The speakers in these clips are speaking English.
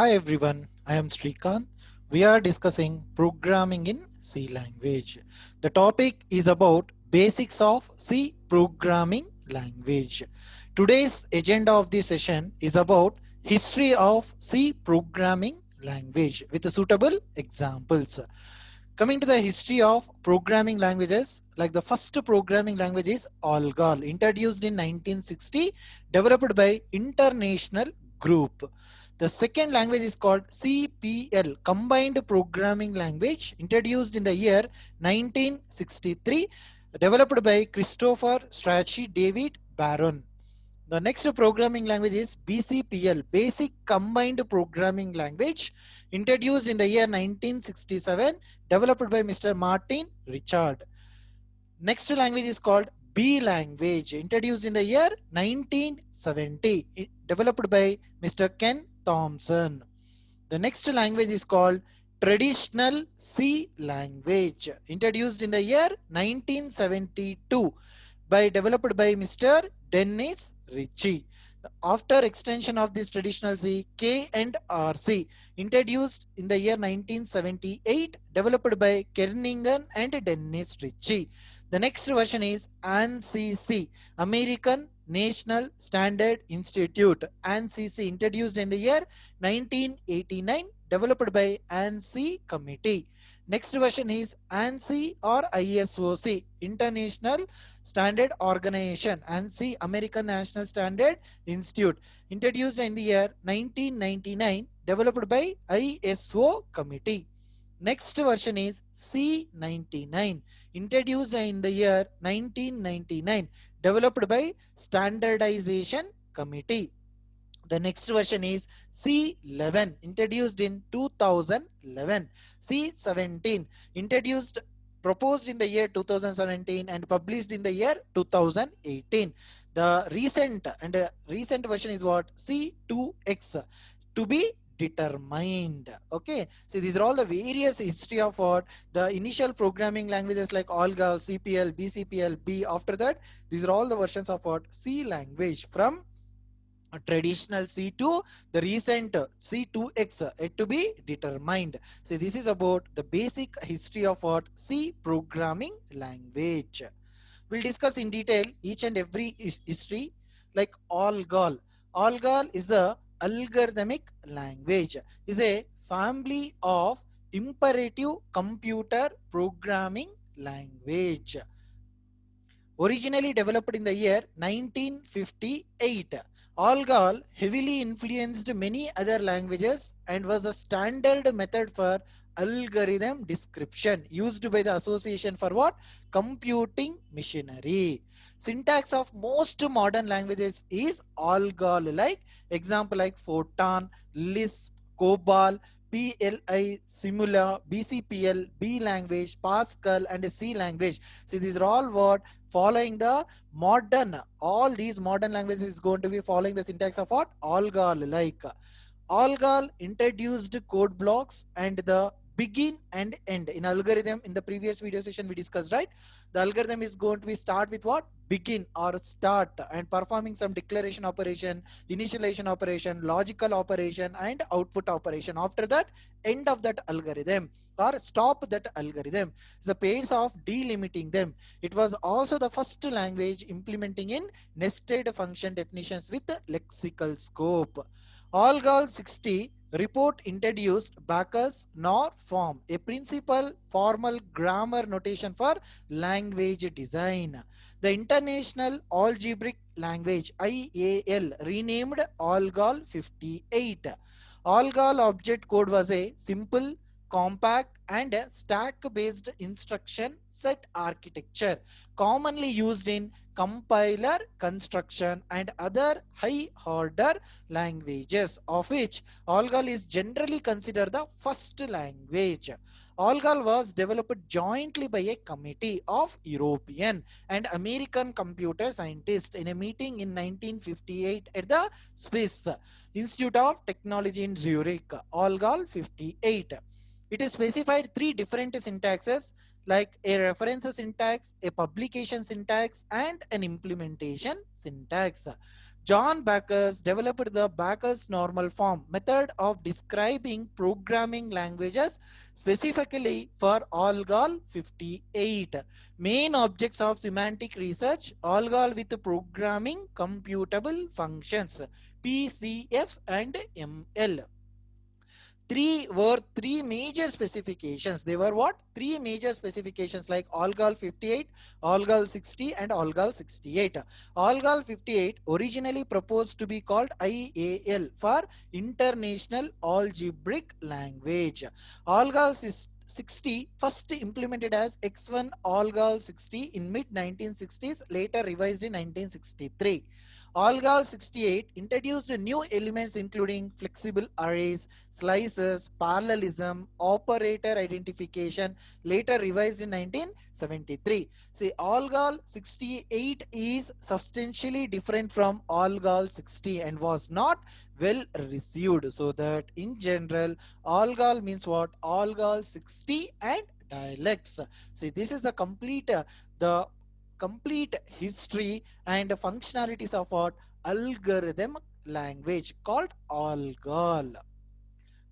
Hi everyone, I am Sreekanth. We are discussing programming in C language. The topic is about basics of C programming language. Today's agenda of this session is about history of C programming language with suitable examples. Coming to the history of programming languages, like the first programming language is Algol, introduced in 1960, developed by International Group. The second language is called CPL, Combined Programming Language, introduced in the year 1963, developed by Christopher Strachey David Baron. The next programming language is BCPL, Basic Combined Programming Language, introduced in the year 1967, developed by Mr. Martin Richard. Next language is called B language, introduced in the year 1970, developed by Mr. Ken Thompson. The next language is called traditional C language, introduced in the year 1972 by developed by Mr. Dennis Ritchie. After extension of this traditional C, K and RC, introduced in the year 1978, developed by Kerningen and Dennis Ritchie. The next version is ANSI C, American National Standard Institute. ANSI C, introduced in the year 1989, developed by ANSI Committee. Next version is ANSI or ISOC, International Standard Organization, ANSI, American National Standard Institute, introduced in the year 1999, developed by ISO Committee. Next version is C99, introduced in the year 1999, developed by Standardization Committee. The next version is C11, introduced in 2011. C17, introduced, proposed in the year 2017 and published in the year 2018. The recent version is what? C2X, to be determined. Okay, so these are all the various history of what the initial programming languages like Algol, CPL, BCPL, B. After that, these are all the versions of what C language, from a traditional C2, the recent C2X, yet to be determined. So this is about the basic history of what C programming language. We'll discuss in detail each and every history, like Algol. Algol is the algorithmic language, is a family of imperative computer programming language, originally developed in the year 1958. Algol heavily influenced many other languages and was a standard method for algorithm description used by the association for what? Computing machinery. Syntax of most modern languages is Algol like. Example like Fortran, Lisp, COBOL, PLI, Simula, BCPL, B language, Pascal, and C language. See, these are all what following the modern, all these modern languages is going to be following the syntax of what? Algol like. Algol introduced code blocks and the begin and end in algorithm. In the previous video session we discussed, right? The algorithm is going to be start with what? Begin or start and performing some declaration operation, initialization operation, logical operation, and output operation. After that, end of that algorithm or stop that algorithm. The pace of delimiting them. It was also the first language implementing in nested function definitions with lexical scope. Algol 60 report introduced Bacchus nor form, a principal formal grammar notation for language design. The International Algebraic Language IAL renamed Algol 58. Algol object code was a simple, compact, and stack-based instruction set architecture commonly used in compiler construction and other high-order languages, of which Algol is generally considered the first language. Algol was developed jointly by a committee of European and American computer scientists in a meeting in 1958 at the Swiss Institute of Technology in Zurich. Algol 58. It is specified three different syntaxes, like a reference syntax, a publication syntax, and an implementation syntax. John Backus developed the Backus normal form method of describing programming languages specifically for Algol 58. Main objects of semantic research: Algol with programming computable functions, PCF and ML. Three major specifications. They were what? Three major specifications like Algol 58, Algol 60 and Algol 68. Algol 58 originally proposed to be called IAL for International Algebraic Language. Algol 60 first implemented as X1 Algol 60 in mid 1960s, later revised in 1963. Algol 68 introduced new elements including flexible arrays, slices, parallelism, operator identification, later revised in 1973. See, Algol 68 is substantially different from Algol 60 and was not well received. So that in general, Algol means what? Algol 60 and dialects. See, this is the complete history and functionalities of what? Algorithm language called Algol.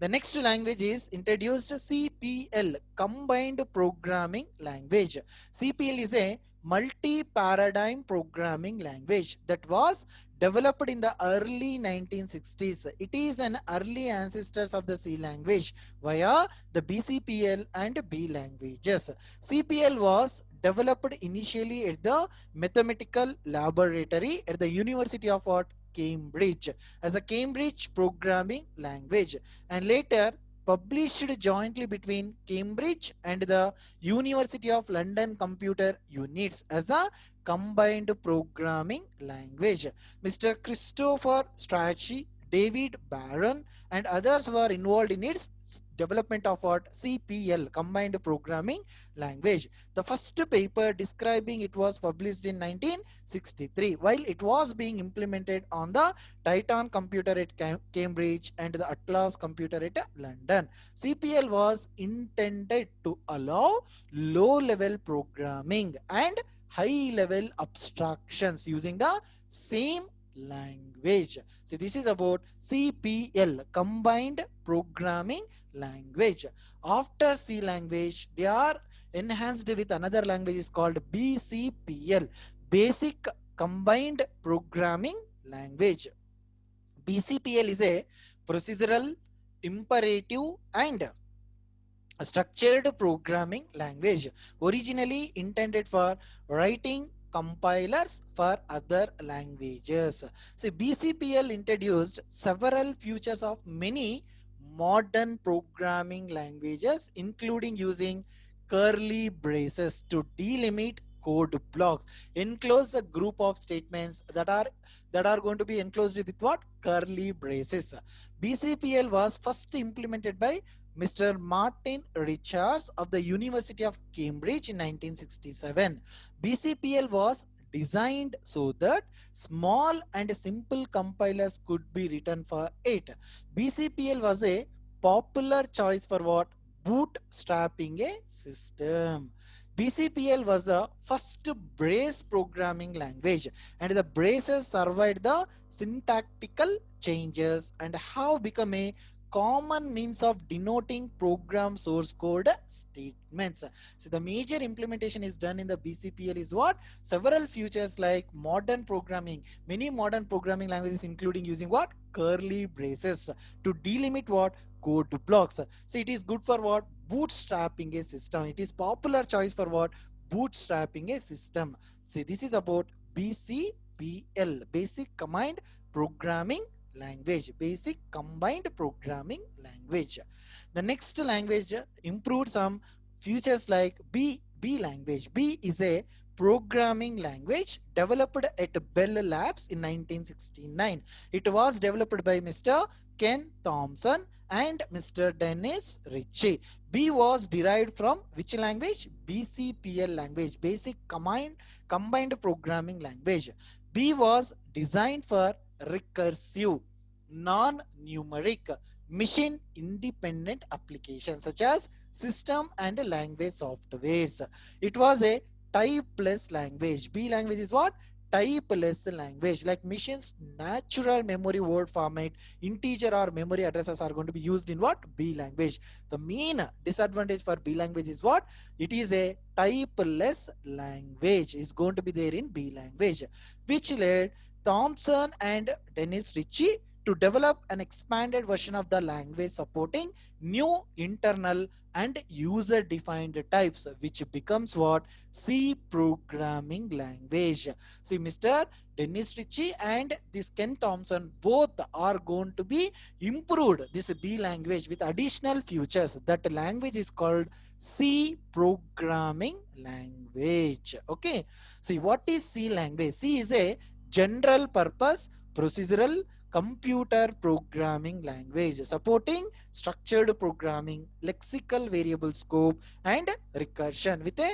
The next language is introduced, CPL, Combined Programming Language. CPL is a multi-paradigm programming language that was developed in the early 1960s. It is an early ancestors of the C language via the BCPL and B languages. CPL was developed initially at the mathematical laboratory at the University of what? Cambridge, as a Cambridge programming language, and later published jointly between Cambridge and the University of London Computer Units as a combined programming language. Mr. Christopher Strachey, David Barron, and others were involved in its development of what? CPL, combined programming language. The first paper describing it was published in 1963, while it was being implemented on the Titan computer at Cambridge and the Atlas computer at London. CPL was intended to allow low-level programming and high-level abstractions using the same language. So this is about CPL, combined programming language. After C language, they are enhanced with another language is called BCPL, basic combined programming language. BCPL is a procedural, imperative and structured programming language originally intended for writing compilers for other languages. So BCPL introduced several features of many modern programming languages, including using curly braces to delimit code blocks, enclose a group of statements that are going to be enclosed with what? Curly braces. BCPL was first implemented by Mr. Martin Richards of the University of Cambridge in 1967. BCPL was designed so that small and simple compilers could be written for it. BCPL was a popular choice for what? Bootstrapping a system. BCPL was the first brace programming language, and the braces survived the syntactical changes and have become a common means of denoting program source code statements. So the major implementation is done in the BCPL is what? Several features like modern programming. Many modern programming languages including using what? Curly braces to delimit what? Code blocks. So it is good for what? Bootstrapping a system. It is popular choice for what? Bootstrapping a system. See, this is about BCPL, basic command programming language, basic combined programming language. The next language improved some features like B language. B is a programming language developed at Bell Labs in 1969. It was developed by Mr. Ken Thompson and Mr. Dennis Ritchie. B was derived from which language? BCPL language, basic combined programming language. B was designed for recursive, non-numeric, machine independent applications such as system and language softwares. It was a typeless language. B language is what? typeless language. Like machines natural memory word format, integer or memory addresses are going to be used in what? B language. The main disadvantage for B language is what? It is a typeless language is going to be there in B language, which led Thompson and Dennis Ritchie to develop an expanded version of the language supporting new internal and user defined types, which becomes what? C programming language. See, Mr. Dennis Ritchie and this Ken Thompson both are going to be improved this B language with additional features. That language is called C programming language. Okay. See, what is C language? C is a general purpose procedural computer programming language supporting structured programming, lexical variable scope, and recursion with a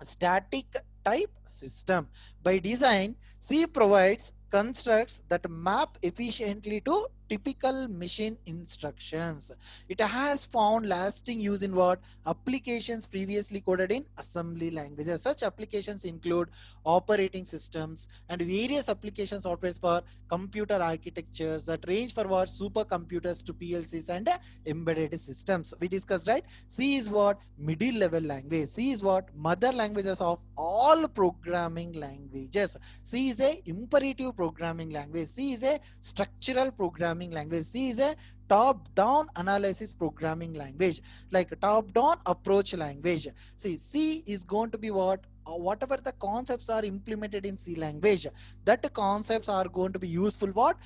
static type system. By design, C provides constructs that map efficiently to typical machine instructions. It has found lasting use in what? Applications previously coded in assembly languages. Such applications include operating systems and various applications softwares for computer architectures that range from what? Supercomputers to PLCs and embedded systems. We discussed, right? C is what? Middle level language. C is what? Mother languages of all programming languages. C is a imperative programming language. C is a structural programming language. C is a top down analysis programming language, like top down approach language. See, C is going to be what? Whatever the concepts are implemented in C language, that concepts are going to be useful what?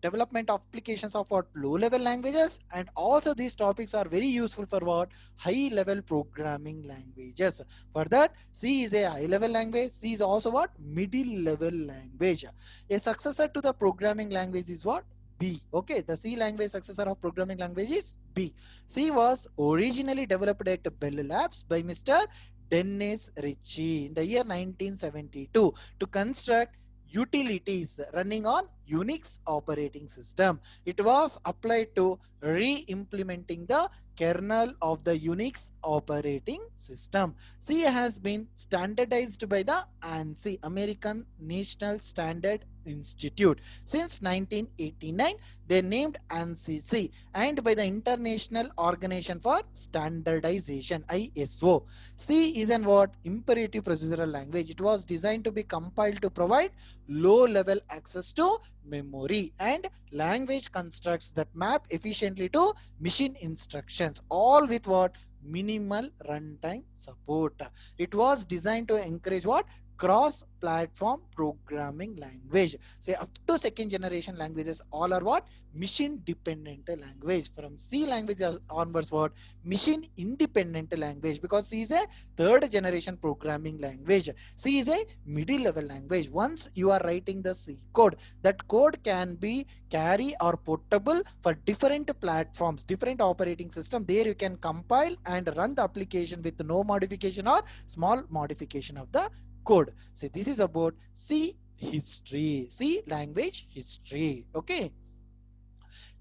Development of applications of what? Low level languages, and also these topics are very useful for what? High level programming languages. For that, C is a high level language. C is also what? Middle level language. A successor to the programming language is what? B. Okay, the C language successor of programming language is B. C was originally developed at Bell Labs by Mr. Dennis Ritchie in the year 1972 to construct utilities running on Unix operating system. It was applied to re-implementing the kernel of the Unix operating system. C has been standardized by the ANSI, American National Standard Institute. Since 1989, they named ANSI C, and by the International Organization for Standardization, ISO. C is an what? Imperative procedural language. It was designed to be compiled to provide low level access to memory and language constructs that map efficiently to machine instructions, all with what? Minimal runtime support. It was designed to encourage what? Cross platform programming language. Say up to second generation languages all are what? Machine dependent language. From C language onwards what? Machine independent language, because C is a third generation programming language. C is a middle level language. Once you are writing the C code, that code can be carry or portable for different platforms, different operating system. There you can compile and run the application with no modification or small modification of the code. So this is about C history, C language history. Okay.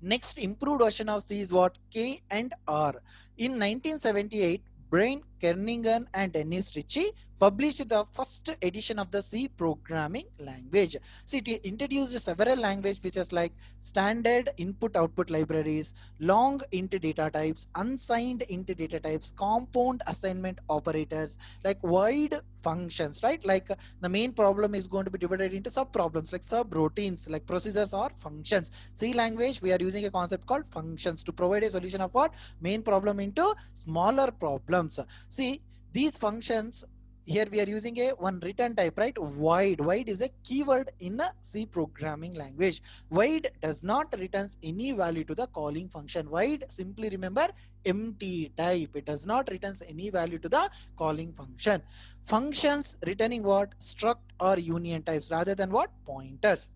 Next improved version of C is what? K and R. In 1978, Brian Kernighan and Dennis Ritchie published the first edition of the C programming language. So it introduced several language features like standard input-output libraries, long int data types, unsigned int data types, compound assignment operators, like wide functions, right? Like the main problem is going to be divided into sub problems like sub routines, like procedures or functions. C language, we are using a concept called functions to provide a solution of what? Main problem into smaller problems. See, these functions, here we are using a one return type, right? Void is a keyword in a C programming language. Void does not returns any value to the calling function. Void, simply remember, empty type. It does not returns any value to the calling function. Functions returning what? Struct or union types rather than what? Pointers.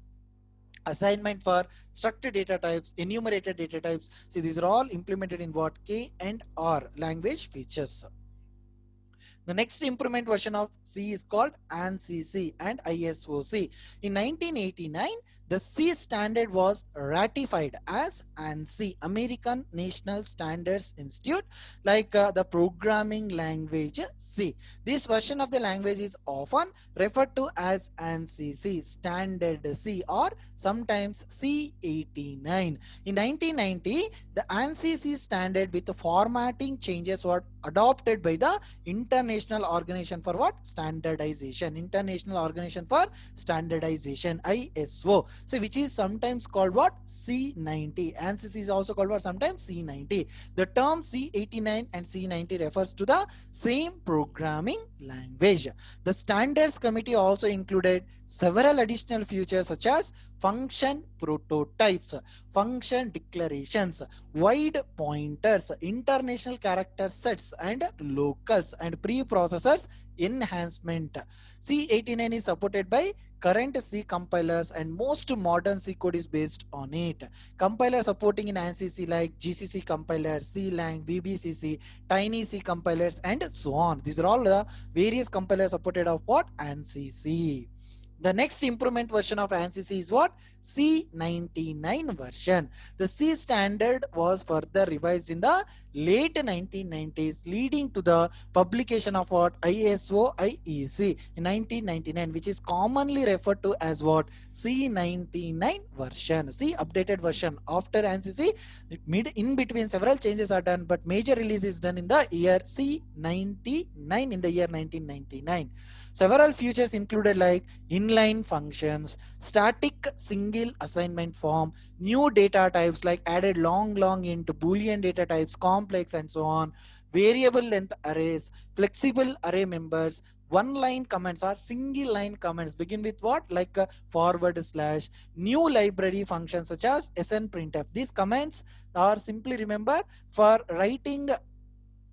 Assignment for structured data types, enumerated data types. See, these are all implemented in what? K and R language features. The next improvement version of C is called ANSI C and ISO C. In 1989, The C standard was ratified as ANSI, American National Standards Institute, the programming language C. This version of the language is often referred to as ANSI C, Standard C, or sometimes C-89. In 1990, the ANSI C standard with formatting changes were adopted by the International Organization for what? Standardization. International Organization for Standardization, ISO. So which is sometimes called what? C-90. ANSI C is also called what? Sometimes C-90. The term C-89 and C-90 refers to the same programming language. The standards committee also included several additional features such as function prototypes, function declarations, wide pointers, international character sets, and locals and preprocessors enhancement. C-89 is supported by current C compilers, and most modern C code is based on it. Compiler supporting in ANSI C like GCC compiler, C-Lang, VBCC, Tiny C compilers, and so on. These are all the various compilers supported of what? ANSI C. The next improvement version of ANSI C is what? C-99 version. The C standard was further revised in the late 1990s, leading to the publication of what? ISO IEC in 1999, which is commonly referred to as what? C-99 version. C updated version. After ANSI C, in between several changes are done, but major release is done in the year C-99 in the year 1999. Several features included like inline functions, static single assignment form, new data types like added long int, boolean data types, complex, and so on, variable length arrays, flexible array members, one line comments or single line comments begin with what? Forward slash, new library functions such as snprintf. These comments are simply remember for writing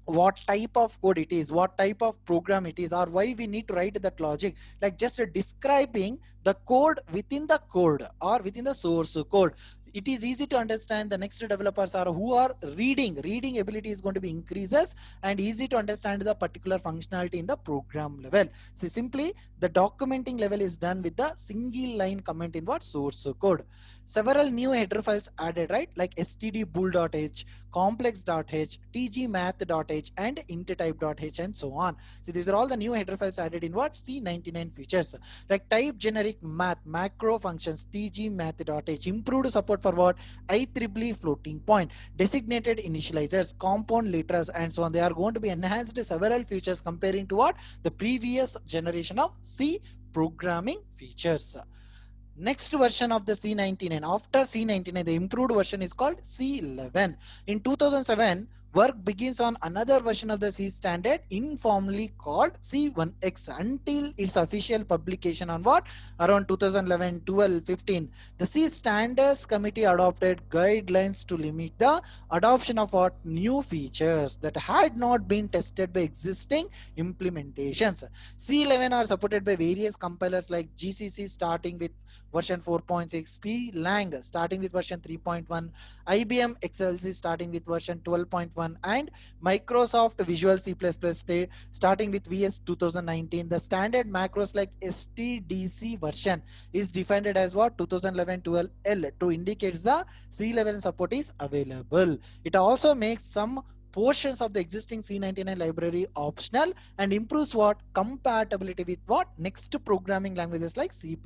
what type of code it is, what type of program it is, or why we need to write that logic, like just describing the code within the code or within the source code. It is easy to understand. The next developers are who are reading ability is going to be increases, and easy to understand the particular functionality in the program level. So simply the documenting level is done with the single line comment in what? Source code. Several new header files added, right, like stdbool.h, complex.h, tgmath.h, and intertype.h, and so on. So these are all the new header files added in what? C-99 features. Like type generic math, macro functions, tgmath.h, improved support for what? IEEE floating point, designated initializers, compound literals, and so on. They are going to be enhanced several features comparing to what? The previous generation of C programming features. Next version of the C-99, after C-99, the improved version is called C-11. In 2007, work begins on another version of the C standard, informally called C1X, until its official publication on what? Around 2011, 12, 15. The C standards committee adopted guidelines to limit the adoption of what? New features that had not been tested by existing implementations. C11 are supported by various compilers like GCC starting with version 4.6, C-Lang starting with version 3.1, IBM XLC starting with version 12.1, and Microsoft Visual C++ starting with VS 2019. The standard macros like STDC version is defined as what? 2011-12L to indicate the C11 support is available. It also makes some portions of the existing C99 library optional and improves what? Compatibility with what? Next programming languages like C++.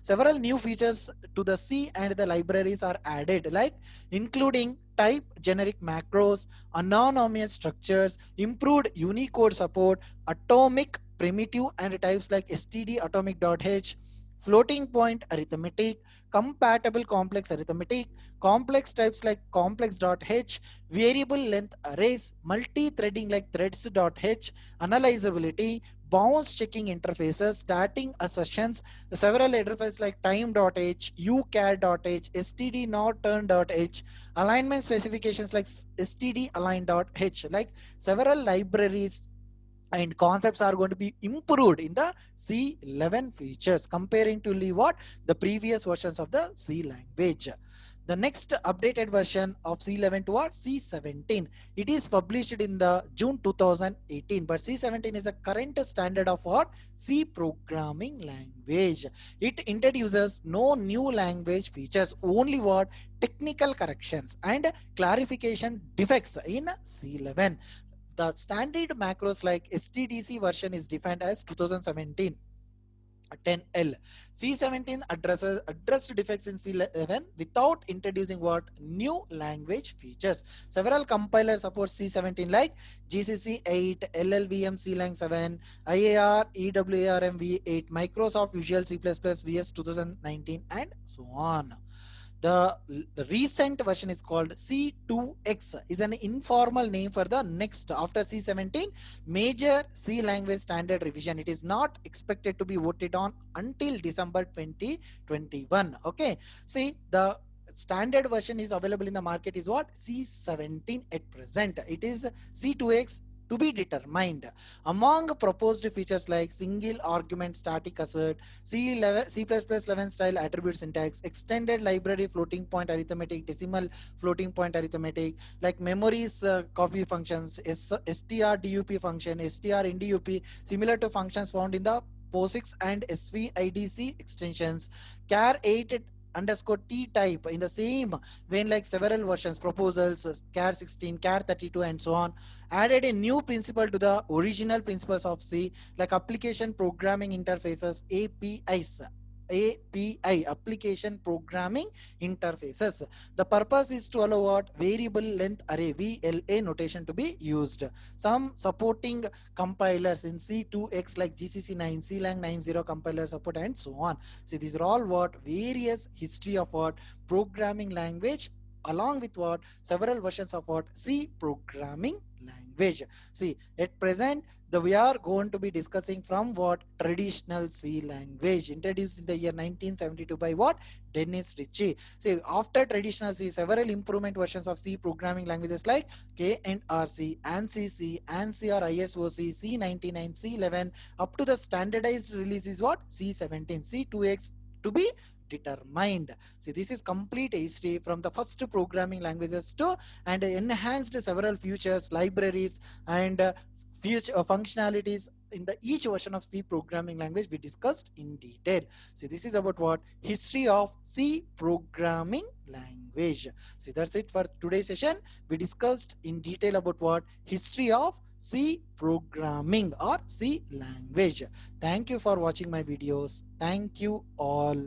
Several new features to the C and the libraries are added, like including type generic macros, anonymous structures, improved Unicode support, atomic primitive and types like std atomic.h, floating point arithmetic, compatible complex arithmetic, complex types like complex.h, variable length arrays, multi-threading like threads.h, analyzability, bounce checking interfaces, starting sessions, several header files like time.h, ucar.h, std not turn.h, alignment specifications like std align.h, like several libraries and concepts are going to be improved in the C11 features comparing to what? The previous versions of the C language. The next updated version of C11 to what? C17. It is published in the June 2018, but C17 is a current standard of what? C programming language. It introduces no new language features, only what? Technical corrections and clarification defects in C11. The standard macros like STDC version is defined as 2017 10L. C17 addressed defects in C11 without introducing what? New language features. Several compilers support C17 like GCC8, LLVM CLang 7, IAR, EWARM V8, Microsoft Visual C++ VS 2019, and so on. The recent version is called C2X, is an informal name for the next after C17 major C language standard revision. It is not expected to be voted on until December 2021. Okay, see, the standard version is available in the market is what? C17 at present. It is C2X to be determined. Among proposed features like single argument static assert, C11, C++11 style attribute syntax, extended library floating point arithmetic, decimal floating point arithmetic, like memories copy functions, strdup function, strindup, similar to functions found in the POSIX and SVIDC extensions, char 8 underscore t type in the same vein like several versions proposals, char 16, char 32, and so on, added a new principle to the original principles of C, like application programming interfaces, APIs. API, application programming interfaces. The purpose is to allow what? Variable length array, VLA notation to be used. Some supporting compilers in C2X like GCC9, CLang 90 compiler support, and so on. See, these are all what? Various history of what? Programming language, along with what? Several versions of what? C programming language. See, at present, we are going to be discussing from what? Traditional C language introduced in the year 1972 by what? Dennis Ritchie. See, after traditional C, several improvement versions of C programming languages like K and RC, ANSI C, ANSI or ISOC, C99, C11, up to the standardized release is what? C17, C2X to be determined. See, this is complete history from the first programming languages to and enhanced several features, libraries, and future functionalities in the each version of C programming language we discussed in detail. See, this is about what? History of C programming language. See, that's it for today's session. We discussed in detail about what? History of C programming or C language. Thank you for watching my videos. Thank you all.